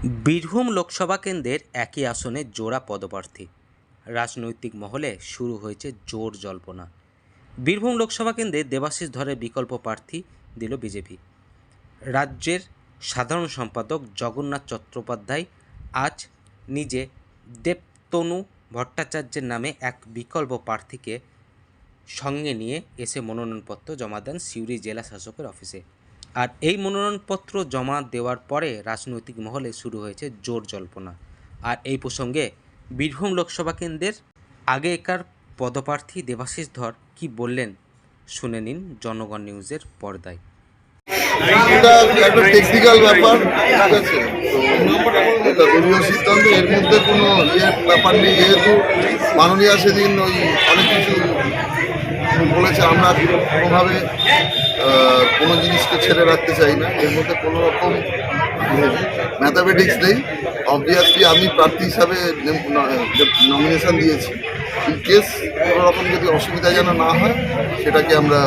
বীরভূম লোকসভা কেন্দ্রের একই আসনে জোড়া পদপ্রার্থী। রাজনৈতিক মহলে শুরু হয়েছে জোর জল্পনা। বীরভূম লোকসভা কেন্দ্রে দেবাশিস ধরের বিকল্প প্রার্থী দিল বিজেপি। রাজ্যের সাধারণ সম্পাদক জগন্নাথ চট্টোপাধ্যায় আজ নিজে দেবতনু ভট্টাচার্যের নামে এক বিকল্প প্রার্থীকে সঙ্গে নিয়ে এসে মনোনয়নপত্র জমা দেন সিউড়ি জেলা শাসকের অফিসে। আর এই মনোনয়নপত্র জমা দেওয়ার পরে রাজনৈতিক মহলে শুরু হয়েছে জোর জল্পনা। আর এই প্রসঙ্গে বীরভূম লোকসভা কেন্দ্রের আগেকার পদপ্রার্থী দেবাশিস ধর কি বললেন শুনে নিন জনগণ নিউজের পর্দায়। এটা একটা টেকনিক্যাল ব্যাপার, ঠিক আছে। তো এটা দলীয় সিদ্ধান্ত, এর মধ্যে কোনো ব্যাপার নেই। যেহেতু মাননীয়া সেদিন ওই অনেক কিছু বলেছে, আমরা কোনোভাবে কোনো জিনিসকে ছেড়ে রাখতে চাই না। এর মধ্যে কোনো রকম ম্যাথামেটিক্স নেই। অবভিয়াসলি আমি প্রার্থী হিসাবে নমিনেশন দিয়েছি। ইন কেস কোনো রকম যদি অসুবিধা যেন না হয়, সেটাকে আমরা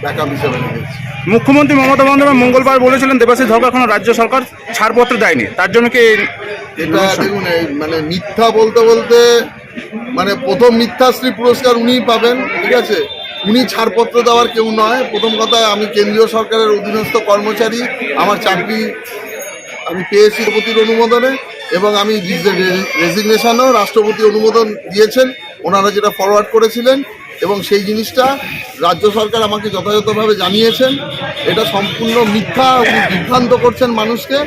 ব্যাকআপ হিসাবে নিয়েছি। মুখ্যমন্ত্রী মমতা বন্দ্যোপাধ্যায় মঙ্গলবার বলেছিলেন দেবাশিস ধরকে এখনো রাজ্য সরকার ছাড়পত্র দেয়নি, তার জন্য কি এটা দেখুন, মানে মিথ্যা বলতে বলতে মানে প্রথম মিথ্যাশ্রী পুরস্কার উনিই পাবেন, ঠিক আছে। উনি ছাড়পত্র দেওয়ার কেউ নয়। প্রথম কথা, আমি কেন্দ্রীয় সরকারের অধীনস্থ কর্মচারী, আমার চাকরি আমি পেয়েছি রাষ্ট্রপতির অনুমোদনে, এবং আমি রেজিগনেশনও রাষ্ট্রপতি অনুমোদন দিয়েছেন, ওনারা যেটা ফরওয়ার্ড করেছিলেন, এবং সেই জিনিসটা রাজ্য সরকার আমাকে যথাযথভাবে জানিয়েছেন। এটা সম্পূর্ণ মিথ্যা, উনি বিভ্রান্ত করছেন মানুষকে।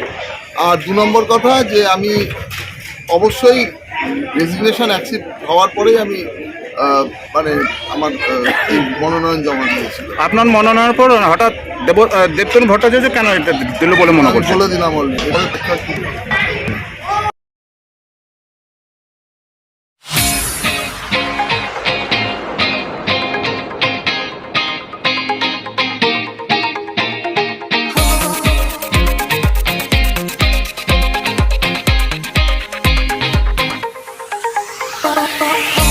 আর দু নম্বর কথা, যে আমি অবশ্যই রেজিগনেশন অ্যাকসেপ্ট হওয়ার পরেই আমি মানে আমার এই মনোনয়ন জমা দিয়েছি। আপনার মনোনয়নের পর হঠাৎ দেবতনু ভট্টাচার্য কেন এটা দিল বলে মনে করছেন? বলে দিলাম অলরেডি। Oh,